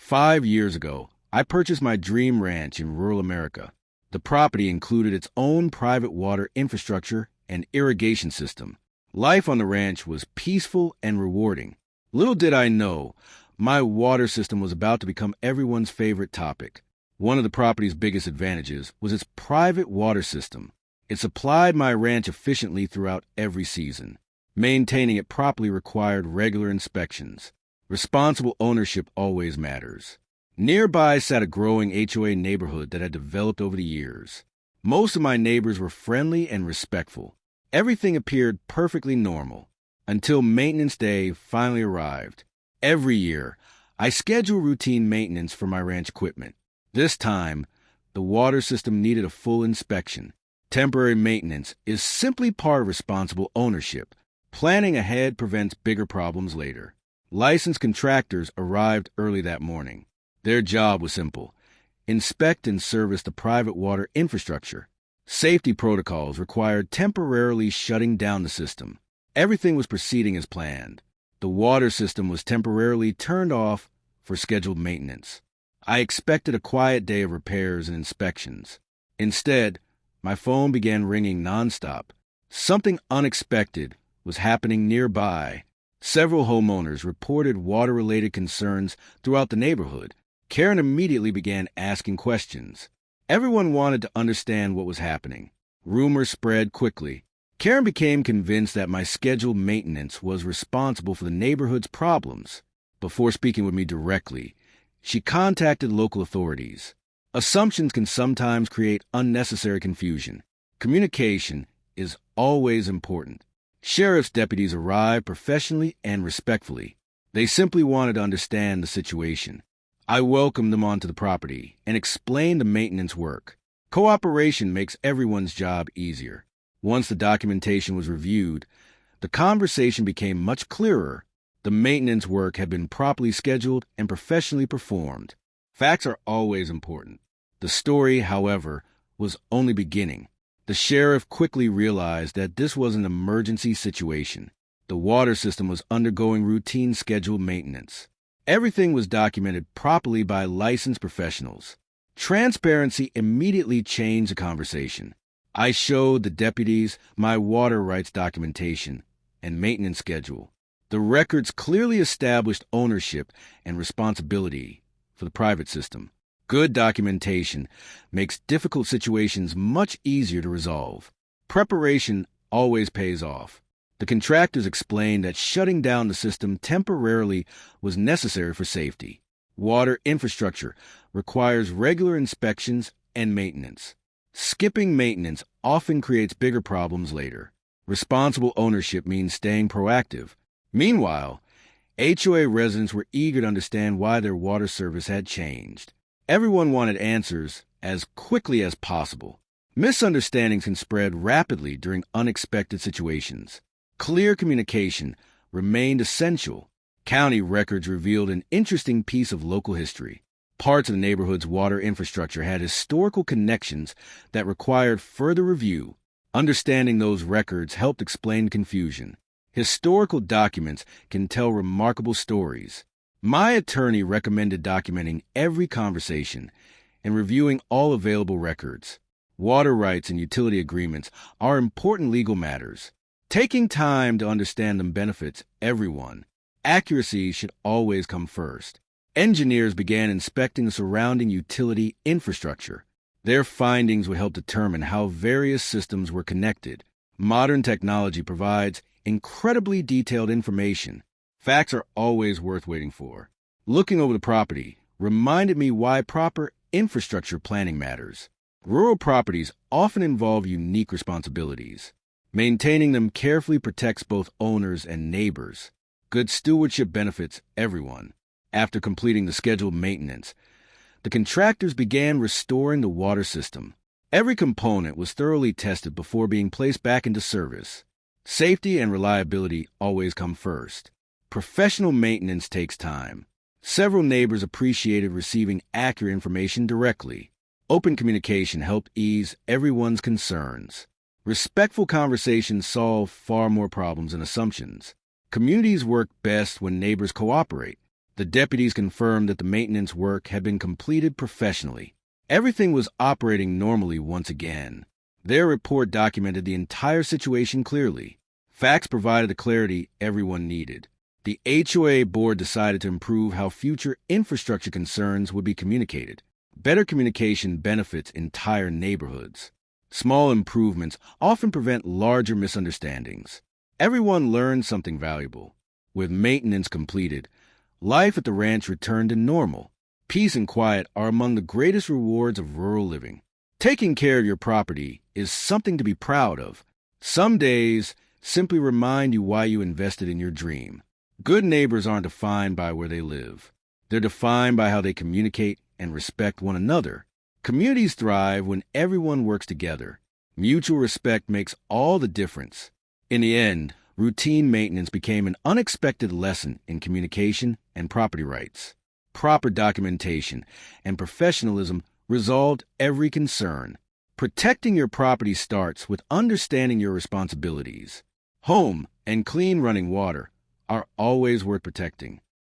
5 years ago, I purchased my dream ranch in rural America. The property included its own private water infrastructure and irrigation system. Life on the ranch was peaceful and rewarding. Little did I know, my water system was about to become everyone's favorite topic. One of the property's biggest advantages was its private water system. It supplied my ranch efficiently throughout every season. Maintaining it properly required regular inspections. Responsible ownership always matters. Nearby sat a growing HOA neighborhood that had developed over the years. Most of my neighbors were friendly and respectful. Everything appeared perfectly normal until maintenance day finally arrived. Every year, I schedule routine maintenance for my ranch equipment. This time, the water system needed a full inspection. Temporary maintenance is simply part of responsible ownership. Planning ahead prevents bigger problems later. Licensed contractors arrived early that morning. Their job was simple: inspect and service the private water infrastructure. Safety protocols required temporarily shutting down the system. Everything was proceeding as planned. The water system was temporarily turned off for scheduled maintenance. I expected a quiet day of repairs and inspections. Instead, my phone began ringing nonstop. Something unexpected was happening nearby. Several homeowners reported water-related concerns throughout the neighborhood. Karen immediately began asking questions. Everyone wanted to understand what was happening. Rumors spread quickly. Karen became convinced that my scheduled maintenance was responsible for the neighborhood's problems. Before speaking with me directly, she contacted local authorities. Assumptions can sometimes create unnecessary confusion. Communication is always important. Sheriff's deputies arrived professionally and respectfully. They simply wanted to understand the situation. I welcomed them onto the property and explained the maintenance work. Cooperation makes everyone's job easier. Once the documentation was reviewed, the conversation became much clearer. The maintenance work had been properly scheduled and professionally performed. Facts are always important. The story, however, was only beginning. The sheriff quickly realized that this was an emergency situation. The water system was undergoing routine scheduled maintenance. Everything was documented properly by licensed professionals. Transparency immediately changed the conversation. I showed the deputies my water rights documentation and maintenance schedule. The records clearly established ownership and responsibility for the private system. Good documentation makes difficult situations much easier to resolve. Preparation always pays off. The contractors explained that shutting down the system temporarily was necessary for safety. Water infrastructure requires regular inspections and maintenance. Skipping maintenance often creates bigger problems later. Responsible ownership means staying proactive. Meanwhile, HOA residents were eager to understand why their water service had changed. Everyone wanted answers as quickly as possible. Misunderstandings can spread rapidly during unexpected situations. Clear communication remained essential. County records revealed an interesting piece of local history. Parts of the neighborhood's water infrastructure had historical connections that required further review. Understanding those records helped explain confusion. Historical documents can tell remarkable stories. My attorney recommended documenting every conversation and reviewing all available records. Water rights and utility agreements are important legal matters. Taking time to understand them benefits everyone. Accuracy should always come first. Engineers began inspecting the surrounding utility infrastructure. Their findings would help determine how various systems were connected. Modern technology provides incredibly detailed information. Facts are always worth waiting for. Looking over the property reminded me why proper infrastructure planning matters. Rural properties often involve unique responsibilities. Maintaining them carefully protects both owners and neighbors. Good stewardship benefits everyone. After completing the scheduled maintenance, the contractors began restoring the water system. Every component was thoroughly tested before being placed back into service. Safety and reliability always come first. Professional maintenance takes time. Several neighbors appreciated receiving accurate information directly. Open communication helped ease everyone's concerns. Respectful conversations solve far more problems than assumptions. Communities work best when neighbors cooperate. The deputies confirmed that the maintenance work had been completed professionally. Everything was operating normally once again. Their report documented the entire situation clearly. Facts provided the clarity everyone needed. The HOA board decided to improve how future infrastructure concerns would be communicated. Better communication benefits entire neighborhoods. Small improvements often prevent larger misunderstandings. Everyone learned something valuable. With maintenance completed, life at the ranch returned to normal. Peace and quiet are among the greatest rewards of rural living. Taking care of your property is something to be proud of. Some days simply remind you why you invested in your dream. Good neighbors aren't defined by where they live. They're defined by how they communicate and respect one another. Communities thrive when everyone works together. Mutual respect makes all the difference. In the end, routine maintenance became an unexpected lesson in communication and property rights. Proper documentation and professionalism resolved every concern. Protecting your property starts with understanding your responsibilities. Home and clean running water are always worth protecting.